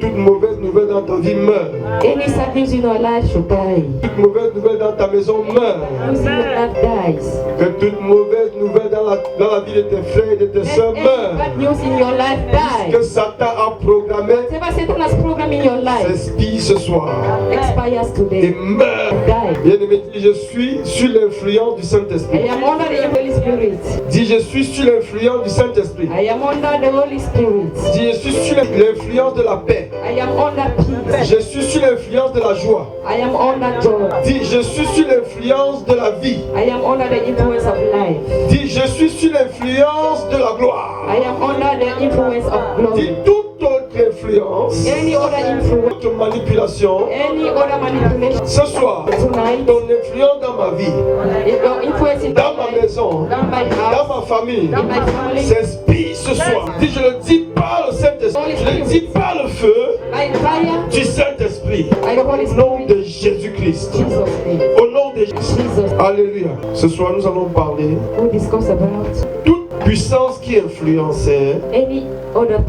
toute mauvaise nouvelle dans ta vie meurt. Any sad news in your life should die. Toute mauvaise nouvelle dans ta maison meurt. News in your life dies. Que toute mauvaise nouvelle dans la vie de tes frères et de tes sœurs Any meurt. bad news in your life Que dies. Satan a programmé Whatever Satan has programmed in your life s'expire ce soir expires et today. meurt. Die. Bien-aimé, dis je suis sur l'influence du Saint-Esprit. I am under the Holy Spirit. Dis je suis sur l'influence du Saint-Esprit. I am under the Holy Spirit. Dis je suis sur l'influence de la paix. I am under peace. Je suis sur l'influence de la joie. I am under joy. Dis je suis sur l'influence de la vie. I am under the influence of life. Dis je suis sur l'influence de la gloire. I am under the influence of Dis glory. toute autre influence, Any other influence, toute manipulation. any other manipulation Ce soir, tonight, ton influence dans ma vie, your influence in dans my ma life, maison, down my dans house, ma famille, down my family, s'inspire ce soir. Dis je le dis par le Saint-Esprit, je le dis par le feu by fire, du Saint-Esprit. by the Holy Au nom Spirit, de Jésus-Christ. Jesus' name. Au nom de Jésus. Jesus. Alléluia. Ce soir, nous allons parler We discuss about toute puissance qui influençait any other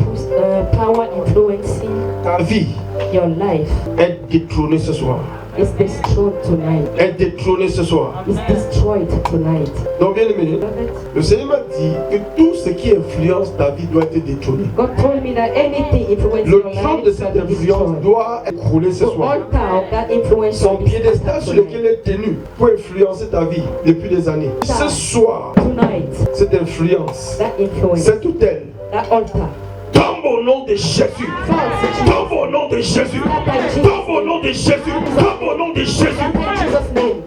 power influencing ta vie your life est détrônée ce soir. is destroyed tonight. Est détrônée ce soir. Is destroyed tonight. Donc, bien aimé, Beloved, le Seigneur m'a dit que tout ce qui influence ta vie doit être détrôné. God told me that anything influencing Le your trône life de shall cette be influence destroyed. doit être roulé ce The soir. altar of that influence Son shall be piédestal scattered sur tonight. lequel il est tenu pour influencer ta vie depuis des années. Ce soir, Tonight, cette influence, that influence, cette tutelle, that altar, tombe au nom de Jésus. falls Tombe au nom de Jésus. Tombe au nom de Jésus. Tombe au nom de Jésus. in Jesus' name.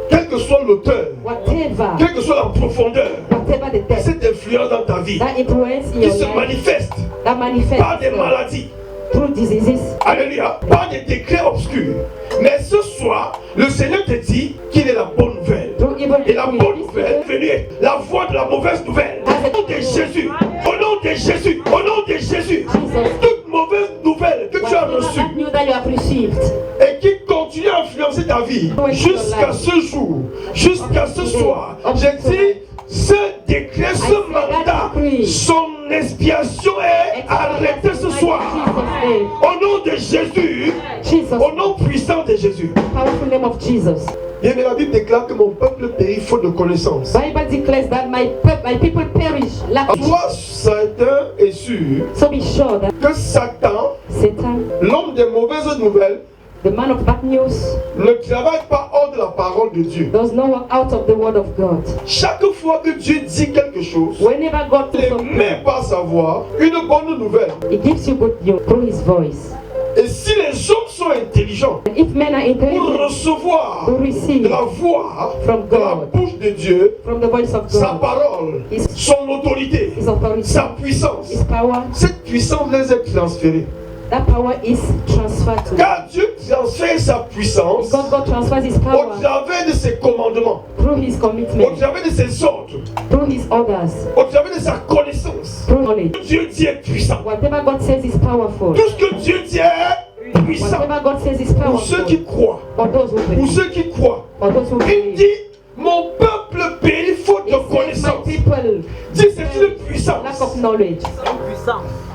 Quel que soit l'auteur, Whatever, quelle que soit la profondeur, whatever the death, cette influence dans ta vie that influence in qui your se life, manifeste that manifests par des maladies, through diseases, alléluia, par des décrets obscurs. Mais ce soir, le Seigneur te dit qu'il est la bonne nouvelle. through evil Et la bonne decrees. nouvelle est venue, la voix de la mauvaise nouvelle. Au nom de Jésus, au nom de Jésus, au nom de Jésus, toute mauvaise nouvelle que tu as Whatever reçue that new that you have received, et qui continue à influencer ta vie jusqu'à ce jour, jusqu'à ce soir, j'ai dit, ce décret, ce mandat, son expiation est arrêtée ce soir. Au nom de Jésus, Jesus, au nom puissant de Jésus. powerful name of Jesus. Bien, mais la Bible déclare que mon peuple périt faute de connaissance. Bible declares that my people perish lack. Sois certain et sûr So be sure that que Satan, Satan, l'homme des mauvaises nouvelles, the man of bad news, ne travaille pas hors de la parole de Dieu. does not work out of the word of God. Chaque fois que Dieu dit quelque chose, Whenever God il says ne something, met pas sa voix une bonne nouvelle. He gives you good news through His voice. Et si les hommes sont intelligents And if men are pour intelligent recevoir to de receive la voix from de la God, bouche de Dieu, from the voice of sa God, parole, son autorité, His authority, sa puissance, His power, cette puissance les est transférée. that power is transferred to Car Dieu transfère sa puissance because God transfers His au power travers de ses commandements, through His au commitment, travers de ses ordres, through His orders, au travers de sa connaissance. through knowledge. Dieu dit est puissant. Whatever God says is powerful. Tout ce que Dieu dit est puissant. Whatever God says is Pour ceux qui powerful. croient, For those who pour believe. ceux qui croient, For those who il believe. dit, mon peuple périt faute He de says, my connaissance. people Dis, c'est une lack puissance. of knowledge.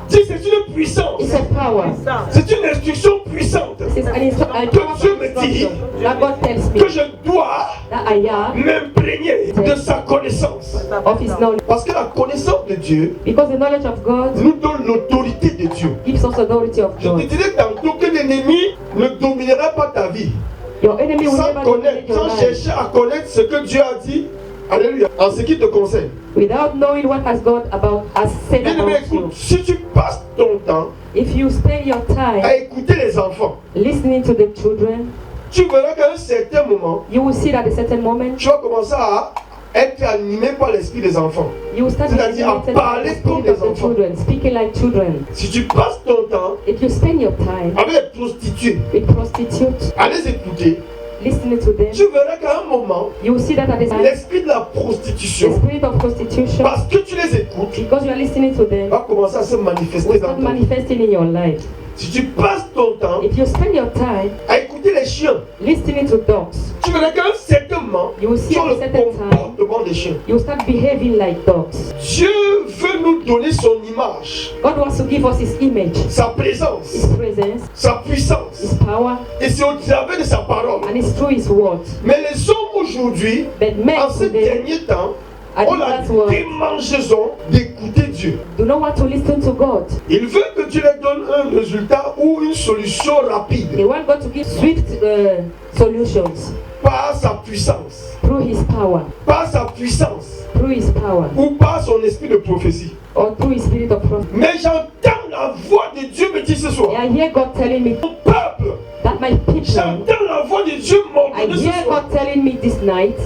Dis, c'est une puissance. It's a power. C'est une instruction puissante This is a que powerful Dieu me dit instruction that God tells me que je dois that I am m'imprégner de sa connaissance. of His knowledge. Parce que la connaissance de Dieu Because the knowledge of God nous donne l'autorité de Dieu. gives us authority of Je te God. disais tantôt que l'ennemi ne dominera pas ta vie Your enemy will sans never dominate connaître, your sans life chercher à connaître ce que Dieu a dit. Alléluia. En ce qui te concerne. without knowing what has God has said Bien aimé, about you. écoute, si tu passes ton temps If you spend your time à écouter les enfants, listening to the children, tu verras qu'à un certain moment, you will see that at a certain moment tu vas commencer à être animé par l'esprit des enfants. you will start C'est-à-dire à listening to the parler comme spirit des of the enfants. children, speaking like children. Si tu passes ton temps If you spend your time avec les prostituées, with prostitutes, à les écouter, listening to them, tu verras qu'à un moment, you will see that at a time l'esprit de la the prostitution, spirit of prostitution, parce que tu les écoutes, because you are listening to them, va commencer à se will manifester dans start ta vie. manifesting in your life. Si tu passes ton temps If you spend your time à écouter écouter les chiens. listening to dogs, Tu verras qu'à un certain moment, you will see tu as at a le certain time, comportement des chiens. you will start behaving like dogs. Dieu veut nous donner son image, God wants to give us His image, sa présence, His presence, sa puissance. His power, Et c'est au travers de sa parole. and it's through His word. Mais les hommes aujourd'hui, But men en ces today derniers temps, I ont think la that's what démangeaison d'écouter Dieu. do not want to listen to God. Il veut que Dieu leur donne un résultat ou une solution They rapide want God to give swift solutions par sa puissance, through His power, par sa puissance through His power, ou par son esprit de prophétie. or through His spirit of prophecy. Mais j'entends la voix de Dieu me dire ce soir, I hear God telling me mon peuple, that my people, j'entends la voix de Dieu I m'ordonner ce hear soir God telling me this night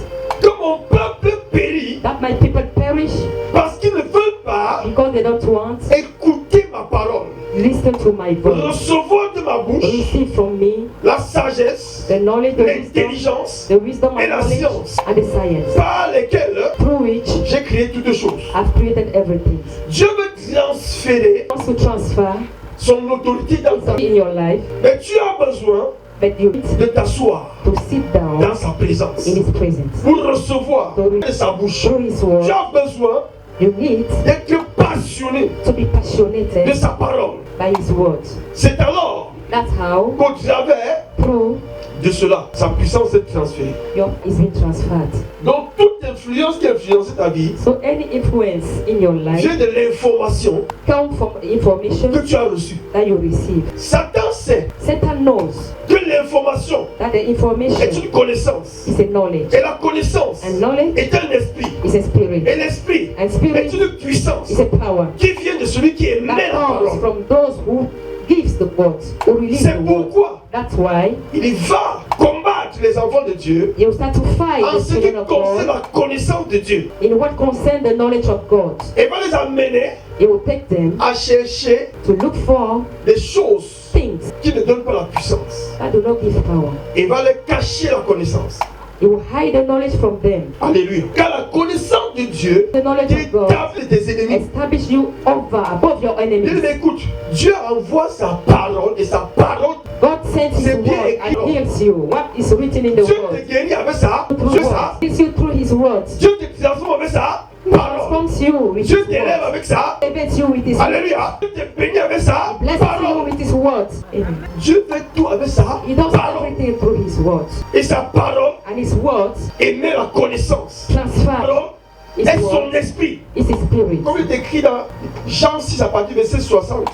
que mon peuple périt that my people perish parce qu'ils ne veulent pas because they don't want écouter ma parole, listen to my voice, recevoir de ma bouche receive from me la sagesse, the knowledge, l'intelligence the wisdom et and la knowledge science and the science par lesquelles through which j'ai créé toutes choses. I've created everything. Dieu veut transférer He wants to transfer son autorité dans ta vie. in your life, Mais tu as besoin but you need de t'asseoir to sit down dans sa présence in His presence. pour recevoir de sa bouche. Through His word, Tu as besoin you need d'être passionné to be de passionate sa parole. by His word. C'est alors That's how, qu'au travers through de cela, sa puissance est transférée. your is being transferred. Donc toute influence qui influence ta vie So any influence in your life vient de l'information come from information que tu as reçue. that you receive. Satan sait Satan knows que l'information that the est information une connaissance. is a knowledge, Et la connaissance and knowledge est un esprit. is a spirit, Et l'esprit and est spirit une puissance is a power qui vient de celui qui émet that la comes parole. from those who gives the word, who release C'est the word. pourquoi That's why il va combattre les enfants de Dieu you start to fight en the ce qui children of concerne God la connaissance de Dieu. in what concerns the knowledge of God. Et va les amener He will take them à chercher to look for des choses things qui ne donnent pas la puissance. that do not give power. Et va les cacher la connaissance. He will hide the knowledge from them. Alléluia. Car la connaissance de Dieu The knowledge of God détable des ennemis. establish you above your Il enemies. m'écoute. Dieu envoie sa parole et sa parole. God sends His C'est bien word écrit. and heals you. What is written in the Dieu word? te guérit avec ça. Through C'est word. ça. Heals you through His words. Dieu te transforme avec ça. He Parole. transforms you with Dieu His t'élève words. avec ça. Elevates you with His words. Alléluia. Dieu te bénit avec ça. Blesses you Parole. with His words. Amen. Dieu fait tout avec ça. He does Parole. everything through His words. Et sa parole And His words émet la connaissance. transfer Parole His est son words esprit. is His spirit. Comme il est écrit dans Jean 6 à partir du verset 60.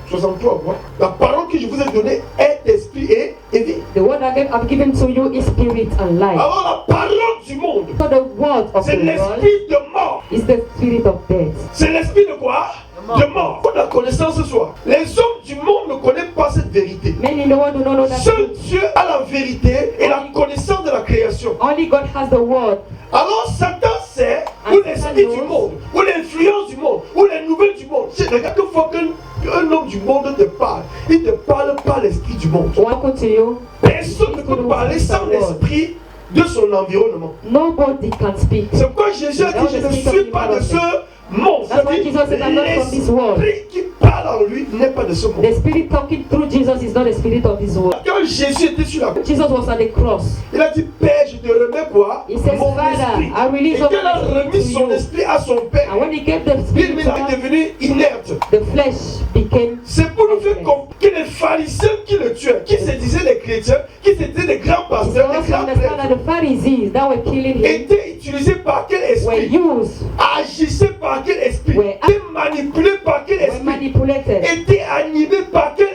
63, voilà. La parole que je vous ai donnée est esprit et vie. The word I've given to you is spirit and life. Alors la parole du monde, So the word of c'est the world l'esprit de mort. is the spirit of death. C'est l'esprit de quoi? De mort. Pour la connaissance ce soir. Les hommes du monde ne connaissent pas cette vérité. Many in the world do not know that. Seul Dieu a la vérité et la connaissance de la création. Only God has the word. Alors Satan sait où l'esprit du monde, où l'influence du monde, où les nouvelles du monde. Regarde une fois qu'un homme du monde te parle, il te parle par l'esprit du monde. Welcome to you. Personne ne peut parler sans l'esprit de son environnement. Nobody can speak. C'est pourquoi Jésus a dit, je ne suis pas de ce monde. That's why Jesus said, I'm not from this world. L'esprit qui parle en lui n'est pas de ce monde. The spirit talking through Jesus is not the spirit of this world. Quand Jésus était sur la croix, Jesus was on the cross. il a dit, Père, je te remets quoi? He says, Mon Father, esprit. I release Et all quand il a my spirit remis to son you. esprit à son Père, And when he gave the il spirit to est God, devenu inerte. the flesh became. C'est pour nous faire comprendre que les pharisiens qui le tuaient, qui se disaient les chrétiens, qui se disaient des grands It's pasteurs, for des us to grands understand prêtres, that the Pharisees that were killing him étaient utilisés par quel were esprit? used, Agissaient par quel esprit? Ouais. Étaient manipulés par quel were esprit? manipulated. Étaient animés par quel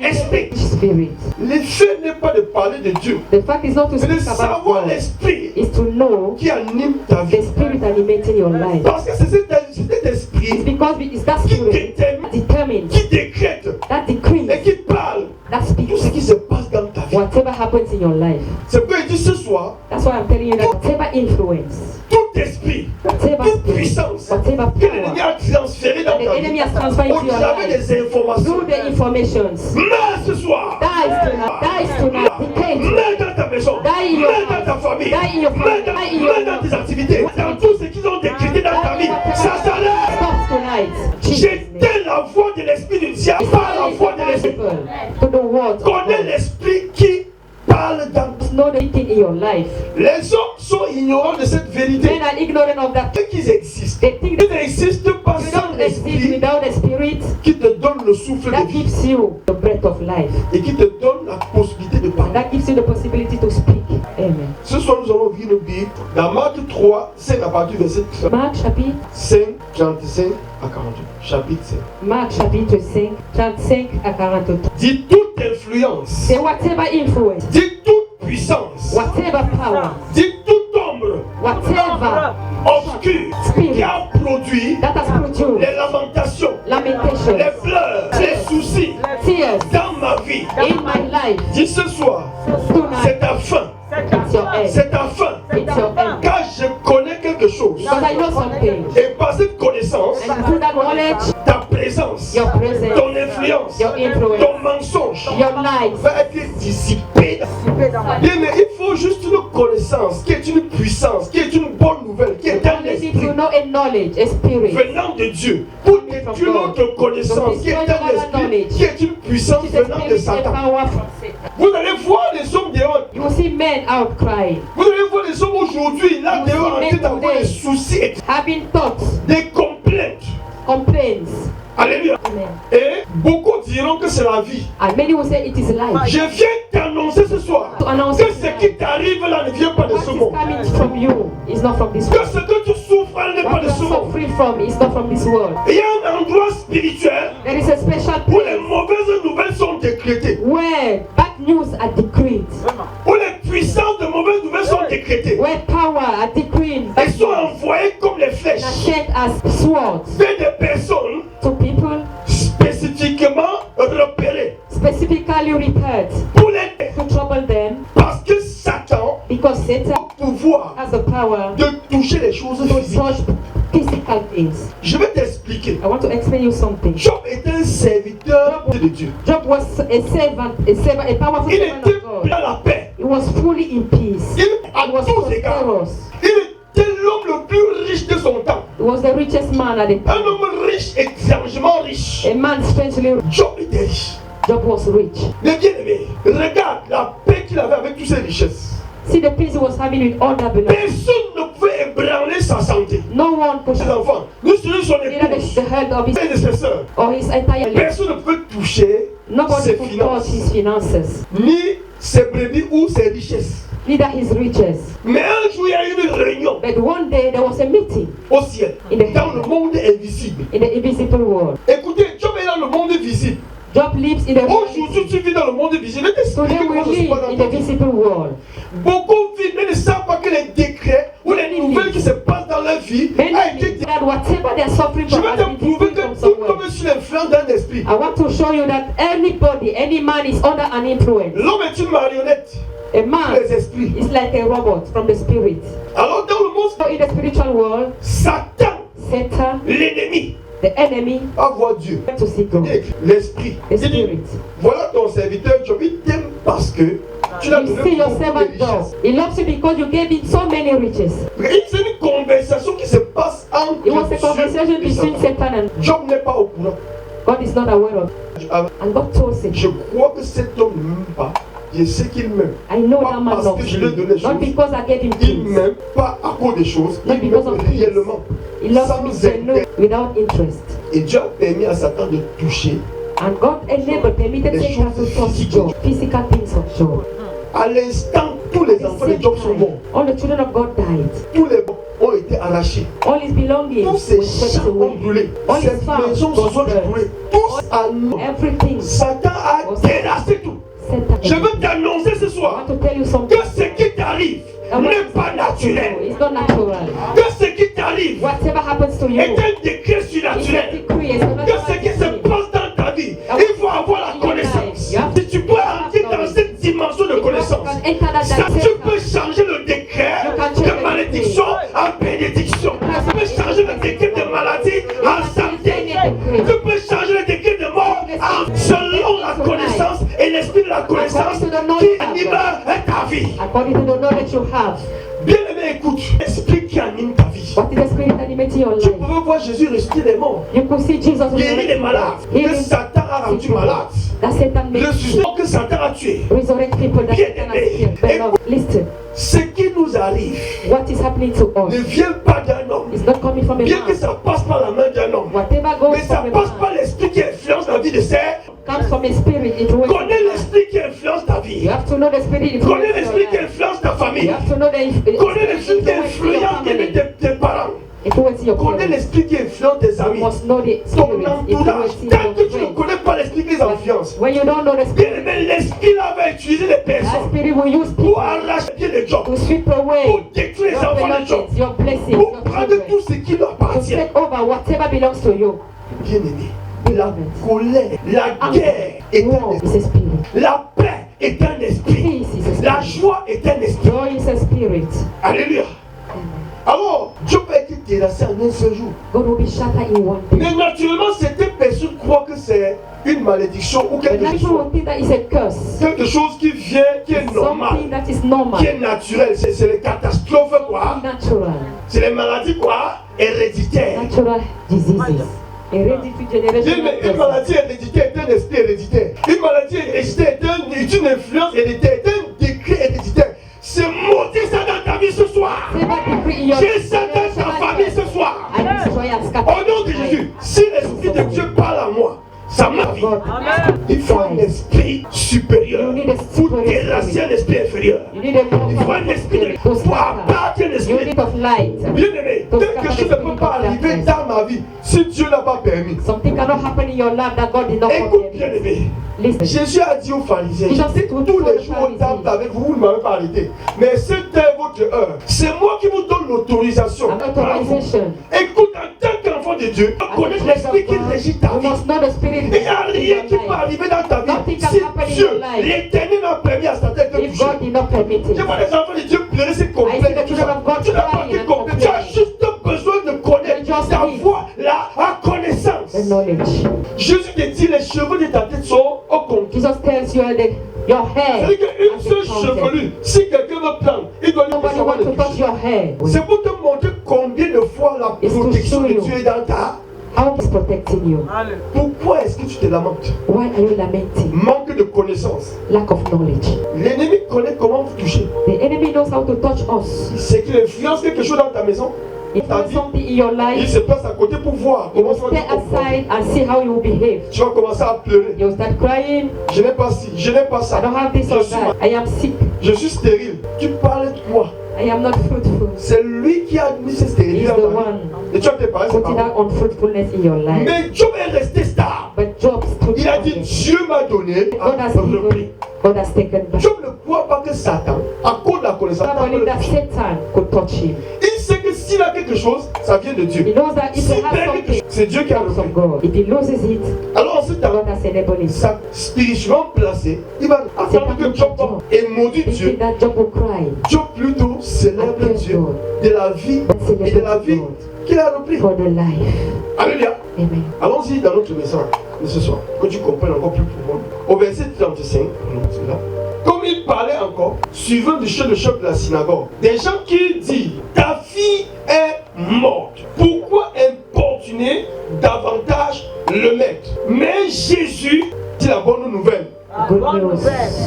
esprit? Spirit. L'effet n'est pas de parler de Dieu, The fact is not to c'est de speak about savoir God, l'esprit is to know qui anime ta the vie. spirit animating your life. Parce que c'est cet It's esprit because it's that qui spirit détermine, that determines, qui décrète that decrees, et qui parle that tout ce speaks qui se passe dans ta vie. whatever happens in your life. C'est pourquoi il dit ce soir, That's why I'm telling you that whatever influence, tout esprit, whatever toute spirit, puissance whatever que l'ennemi power a transféré dans that the ta enemy vie, has transferred au into your travers life des informations, through the informations, meurs ce soir. dies tonight, decay tonight. Meurs dans ta maison, Die in your meurs dans ta house. famille, Die in your family. Die in your meurs dans tes activités, dans tout ce qu'ils ont décrété dans ta vie. Ça s'enlève. Stops tonight. J'éteins la voix de l'esprit du diable par la voix de l'esprit. To the word. Connais l'esprit qui parle know the thing in your life. Les hommes sont ignorants de cette vérité. Men are ignorant of that. Et qu'ils existent. They think Ils n'existent pas you sans don't exist l'esprit without the spirit qui te donne le souffle that de vie gives you the breath of life. et qui te donne la possibilité de And parler. that gives you the possibility to speak. Amen. Ce soir, nous allons ouvrir nos Bibles dans Marc 3, 5 à partir du verset Marc chapitre 5, 35 à 48. Chapitre 5. Marc chapitre 5, 35 à 48. Dit toute influence, Say whatever influence, dit toute puissance, whatever power, dit toute ombre whatever obscure qui a produit that has produced les lamentations, lamentations, les pleurs, les soucis tears dans ma vie. in my life, Dis ce soir, tonight, c'est ta fin, it's your end. c'est ta fin. It's your end. Car je connais quelque chose. Because I know something. Et par cette connaissance, And through that knowledge, ta présence, your presence, ton influence, your influence, ton mensonge your life, va être dissipé. Bien, mais il faut juste une connaissance qui est une puissance, qui est une bonne nouvelle, qui est un you need esprit to know a knowledge, a spirit, venant de Dieu. Pour que une autre connaissance, qui est un esprit, qui est une puissance which is a venant de spirit and Satan. power from Satan. Vous allez voir les hommes dehors. You will see men out crying, Vous allez voir les hommes aujourd'hui, là dehors, en train d'avoir des soucis, having thoughts, des complaintes. complaints. Alléluia. Amen. Et beaucoup diront que c'est la vie. And many will say it is life. Je viens t'annoncer ce soir To announce que ce qui t'arrive là ne vient pas de what ce is monde. coming from you is not from this Que world. ce que tu souffres là n'est pas What de you ce are monde. suffering from is not from this world. Il y a un endroit spirituel There is a special où les place mauvaises nouvelles sont décrétées. where bad news are decreed, Où les puissances de mauvaises nouvelles sont décrétées. where power are decreed, Elles sont envoyées comme les and are flèches sent as swords vers des personnes to people spécifiquement repérées specifically repaired pour les to trouble them, parce que Satan because Satan a le pouvoir has the power de toucher les choses to physiques. touch physical things. Je vais t'expliquer. I want to explain you something. Job était un serviteur de Dieu. Job was a servant, a powerful Il servant était of God. dans la paix. He was fully in peace. Il, à He was tous égards, prosperous. il était l'homme le plus riche de son temps. He was the richest man at the Un time. homme riche, étrangement riche. A man strangely rich. Job était riche. Job was rich. Mais bien aimé, regarde la paix qu'il avait avec toutes ses richesses. See the peace he was having with all that belonged. Personne ne pouvait ébranler sa santé. No one could Ses enfants, nous sommes son neither épouse, the health of his ses nécessaires. or his entire life. Personne ne pouvait toucher Nobody ses could touch finances, his finances, ni ses brebis ou ses richesses. neither his riches. Mais un jour, il y a eu une réunion But one day there was a meeting au ciel, In the dans le monde invisible. in the invisible world. Écoutez, Job est dans le monde visible. Job lives in the world. Aujourd'hui, tu vis dans le monde visible. Je vais t'expliquer Today we comment ça se live passe dans in ton the vie. visible world. Beaucoup vivent, mais ne savent pas que les décrets ou les nouvelles qui se passent dans leur vie Many a été believe that whatever they are suffering Je from vais has te been prouver taken que from tout somewhere. homme est sous l'influence d'un esprit. I want to show you that anybody, any man is under an influence. L'homme est une marionnette. A man Les esprits. is like a robot from the spirit. Alors dans le monde, So in the spiritual world, Satan, Satan, l'ennemi, the enemy, va voir Dieu. went to see God. Et l'esprit. The Il dit, spirit. voilà ton serviteur Job, il t'aime parce que tu l'as You donné see your beaucoup de servant richesses. Job. He loves you because you gave him so many riches. C'est une conversation qui se passe entre It was a conversation Dieu et between Satan. Satan and Job n'est pas au courant. God is not aware of. And God told Satan, Je crois que cet homme ne m'aime pas. Je sais qu'il m'aime. I know Pas that man parce loves que je lui ai me. donné des Not choses. because I gave him Il things. m'aime pas à cause des choses. Not Il because m'aime of things. réellement. He loves me Sans genuinely, without interest. Et Dieu a permis à Satan de toucher And God enabled, permitted Les Satan to choses touch physiques. Job, physical things of Job. à l'instant. Tous les At the enfants de same Job sont time, morts. all the children of God died. Tous les bons ont été arrachés. All his belongings Tous were ces swept champs ont away. brûlé. All Ces his farms maisons se got sont burned. brûlées. Tous à nous. Everything. Satan a terrassé tout. Satan. Je veux t'annoncer ce I soir want to tell you something. que ce qui t'arrive n'est pas naturel. It's not natural. Que ce qui t'arrive Whatever happens to you, est un décret it's a surnaturel. decree. It's not Que ce qui se natural. passe dans ta vie, il faut avoir la connaissance. Si tu peux entrer dans cette dimension de connaissance, ça, tu peux changer le décret de malédiction en bénédiction. Tu peux changer le décret de maladie en santé. Tu peux changer le décret de mort selon la connaissance et l'esprit de la connaissance qui anime ta vie. According to the knowledge you have. Bien aimé, écoute, l'esprit qui anime ta vie. What is the spirit animating your Tu life? pouvais voir Jésus ressusciter les morts, You could see Jesus guérir les malades, que Satan a rendu malade. that Satan makes ressuscité que Satan a tué. resurrect people that Satan has killed. Beloved, listen, Ce qui nous arrive what is happening to ne us vient pas d'un homme. is not coming from a Bien que man. ça passe par la main d'un homme. Whatever goes Mais ça from a passe man par l'esprit qui influence la vie de ses. comes from a spirit. It will. Connais l'esprit qui influence ta vie. You have to know the spirit. Connais influence l'esprit your qui life. influence ta You famille. have to know the Connais l'esprit qui influence your influence family. tes parents. Influence your Connais parents. l'esprit qui influence tes You amis. must know the Ton spirit. entourage. Influencing Tant que your tu ne friends. connais pas l'esprit qui les influence. When you don't know the Bien spirit, aimé, l'esprit là va utiliser les that personnes spirit will use pour people arracher les jobs, to sweep pour away détruire les your enfants des jobs, belongings, your blessings, pour your prendre children, tout ce qui leur to appartient. take over whatever belongs to you. Bien aimé, la colère, la guerre est un War esprit. is a spirit. La paix est un esprit. Peace is a La spirit. joie est un esprit. Joy is a spirit. Alléluia. Alors, Dieu peut être terrassé en un seul jour. God will be shattered in one day. Mais naturellement, certaines personnes croient que c'est une malédiction ou But quelque people chose. will think that is a curse. Quelque chose qui vient, qui est normal, Something that is normal. qui est naturel. C'est les catastrophes, quoi. Natural. C'est les maladies, quoi, héréditaires. Natural diseases. Hereditary Une generation. maladie héréditaire est un esprit héréditaire. Une maladie héréditaire est une influence héréditaire, est un décret héréditaire. C'est maudit ça dans ta vie ce soir. J'ai ça dans ta famille ce soir. Au nom de Jésus, si l'Esprit de Dieu parle à moi, ça m'a vie. Il faut un esprit supérieur pour terrasser un esprit inférieur. Il faut un esprit de pour abattre un esprit. Bien aimé, quelque chose ne peut pas arriver dans ma vie si Dieu n'a pas permis. Something cannot happen in your life that God did not Écoute bien permit. aimé. Listen. Jésus a dit aux pharisiens, Jesus j'étais told tous les the jours au temple Pharisees, avec vous, vous ne m'avez pas arrêté. Mais c'était votre heure. C'est moi qui vous donne l'autorisation. An authorization. Écoute, en tant qu'enfant de Dieu, connais l'esprit qui régit ta You vie. must know the spirit Il n'y a in rien your qui peut life. arriver dans ta Nothing vie can si happen in Dieu, your life. l'Éternel n'a permis à Satan de te If toucher. God did not permit Je it. vois les enfants de Dieu pleurer, c'est I see complet. the children of God Tu n'as pas crying été and complet. Tu as complaining. juste besoin de connaître, You just need d'avoir la connaissance. The knowledge. Jésus te dit, les cheveux de ta tête sont au compte. Jesus tells you that your hair C'est-à-dire qu'une has seule been counted. chevelure, si quelqu'un veut prendre, il doit lui Nobody savoir wants le to touch toucher. your hair. C'est pour te montrer combien de fois la It's to protection show de you. Dieu est dans ta. How is protecting you? Pourquoi est-ce que tu te lamentes? Why are you lamenting? Manque de connaissance. Lack of knowledge. L'ennemi connaît comment vous toucher. The enemy knows how to touch us. C'est qu'il influence quelque chose dans ta maison. If there's something in your Il life, se place à côté pour voir you comment will tu vas stay te comporter. aside and see how you will behave. Tu vas commencer à pleurer. You will start crying. Je n'ai pas ci, je n'ai pas I ça. don't have this Je or suis, that. I am sick. je suis stérile. Tu parles de quoi? I am not fruitful. C'est lui qui a mis cette He stérilité is dans the ta vie. one Et tu vas te parler, c'est putting pas that unfruitfulness in your life. Mais Job est resté stable. But Job stood Il a dit, firm. Dieu m'a donné God un has repris. given. God has taken back. Job ne croit pas que Satan, à cause de la connaissance, God believed that Satan could touch him. il sait que s'il a quelque chose, ça vient de He Dieu. knows that if S'il he has perd quelque chose, something, c'est Dieu qui a it comes from repris. God. If he loses it, Alors ensuite, God has enabled it. ça, spirituellement placé, il va attendre que Job tombe et maudit Dieu. Thinking that Job will cry. Job plutôt célèbre Dieu de la vie et de la vie qu'il a repris. For the life. Alléluia. Amen. Allons-y dans notre message de ce soir, que tu comprennes encore plus profond. Au verset 35, c'est là. Comme il parlait encore, suivant du chef de la synagogue, des gens qui disent, ta fille est morte. Pourquoi importuner davantage le maître? Mais Jésus dit la bonne nouvelle. Good news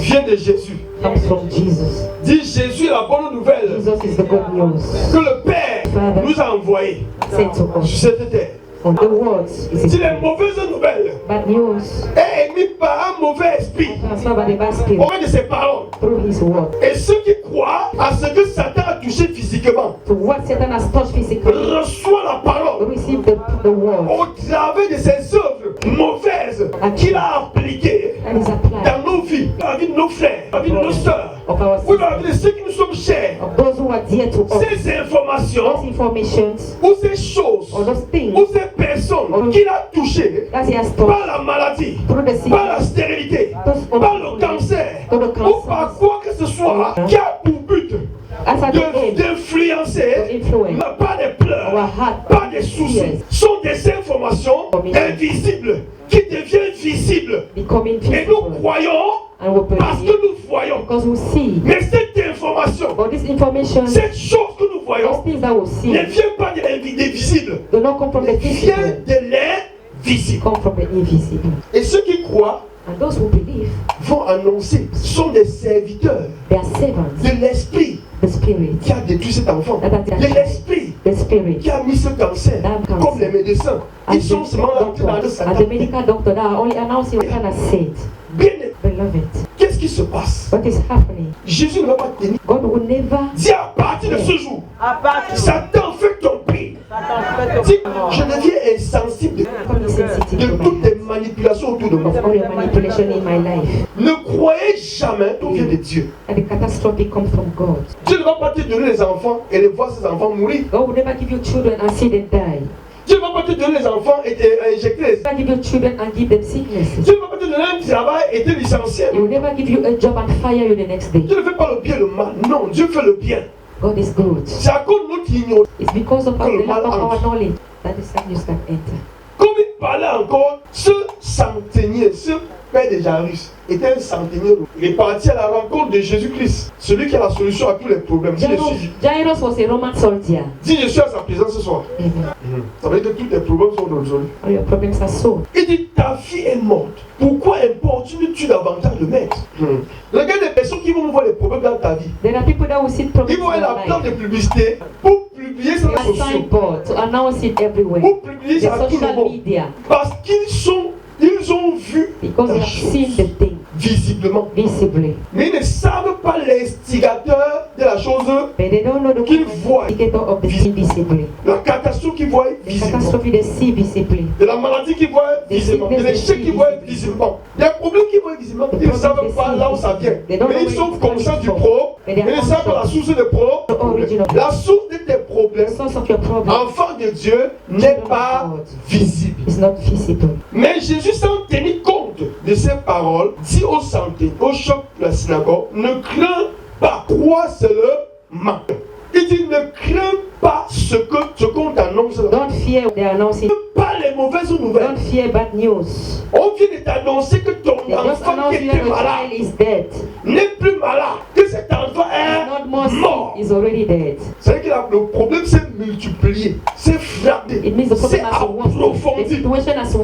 Vient de Jésus. comes from Jesus. Dit Jésus la bonne nouvelle Jesus is the good news. que le Père nous a envoyé Sent to sur us. cette terre. On the words is Si it les mauvaises nouvelles bad news est émise par un mauvais esprit transferred by the bad au spirit moyen de ses paroles. through his word. Et ceux qui croient à ce que Satan a touché physiquement To what Satan has touched physically, reçoivent la parole receive the word au travers de ses œuvres mauvaises qu'il a appliquées that is applied dans nos vies, dans la vie de nos frères, dans la vie de nos sœurs, of our ou dans la vie sisters, de ceux qui nous sommes chers. of those who are dear to us. Ces Those informations informations ou ces choses or those things ou ces personnes qu'il a touchées that he has touched par la maladie, through the par la sickness, stérilité, those par le cancer, through the ou par cancer, quoi que ce soit qui a pour but as at the end, d'influencer, to influence pas des pleurs, our heart, pas des soucis, Yes. sont des informations invisibles qui deviennent visibles. becoming Et nous visible, croyons and we parce que believe nous voyons. because we see. Mais cette information, But this information, cette chose que nous those voyons, things that we see, ne vient pas de l'invisible, do not come from the vient physical, de l'invisible. come from the invisible. Et ceux qui croient And those who believe, vont annoncer, sont des serviteurs they are servants, de l'esprit the Spirit, qui a détruit cet enfant, de l'esprit the Spirit, qui a mis ce cancer, comme les médecins. Ils sont seulement là dans le and the Satan. medical doctor that are only announcing what kind of said. Bien, Beloved, qu'est-ce qui se passe? what is happening? Jésus ne va pas tenir. God will never. Dis à partir de ce jour, Satan fait ton prix. Dis, je deviens insensible Become insensitive de to my toutes les life. manipulations autour de moi. All your manipulation in my life. Ne croyez jamais qu'on vient de Dieu. And the catastrophe comes from God. Dieu ne va pas te donner les enfants et les voir ses enfants mourir. God will never give you children and see them die. Dieu ne va pas te donner les enfants et injecter les... He will never give you children and give them sicknesses. Dieu ne va pas te donner un travail et te licencier. He will never give you a job and fire you the next day. Dieu ne fait pas le bien et le mal. Non, Dieu fait le bien. God is good. C'est à cause de notre ignorance. It's because of the lack of our knowledge that the sickness can enter. Comme il parlait encore, ce centenier, ce père de Jairus, était un centenier. Il est parti à la rencontre de Jésus-Christ, celui qui a la solution à tous les problèmes. Dis, Jairus was a Roman soldier. dis, je suis à sa présence ce soir. Amen. Ça veut dire que tous tes problèmes sont résolus. All your problems are solved. Il dit, ta fille est morte. Pourquoi importunes-tu davantage le maître? Regarde les personnes qui vont voir les problèmes dans ta vie. There are people that will see Ils problems vont in avoir la your plante de life. publicité pour publier sur les A réseaux sociaux. signboard to announce it everywhere. Pour publier The ça à tout le social monde. media. Parce ils ont vu Because they la have chose seen the thing visiblement. visibly. Mais ils ne savent pas l'instigateur de la chose, But they don't know the Qu'ils voient. indicator of the thing visibly. la catastrophe qu'ils voient The visiblement, catastrophe they see visibly. de la maladie qu'ils voient visiblement, de l'échec qu'ils voient visiblement, des problèmes qu'ils voient visiblement. Ils ne savent pas là où ça vient. Mais ils sont conscients du pro, mais ils ne savent pas la source des problèmes. La source de tes problèmes, The source of your problem enfant de Dieu, n'est pas visible. is not visible. Mais Jésus, sans tenir compte de ces paroles, dit aux centeniers, au choc de la synagogue, ne crains pas, crois seulement. Il dit, ne crains pas ce qu'on t'annonce. Ne Don't fear they are announcing. pas les mauvaises nouvelles. Don't fear bad news. On vient de t'annoncer que ton They just enfant announce qui you était that your malade child is dead. n'est plus malade, que cet enfant Not more est mort. sick, is already dead. C'est-à-dire que le problème s'est multiplié, c'est frappé, It means the c'est problem has worsened. The approfondi. situation has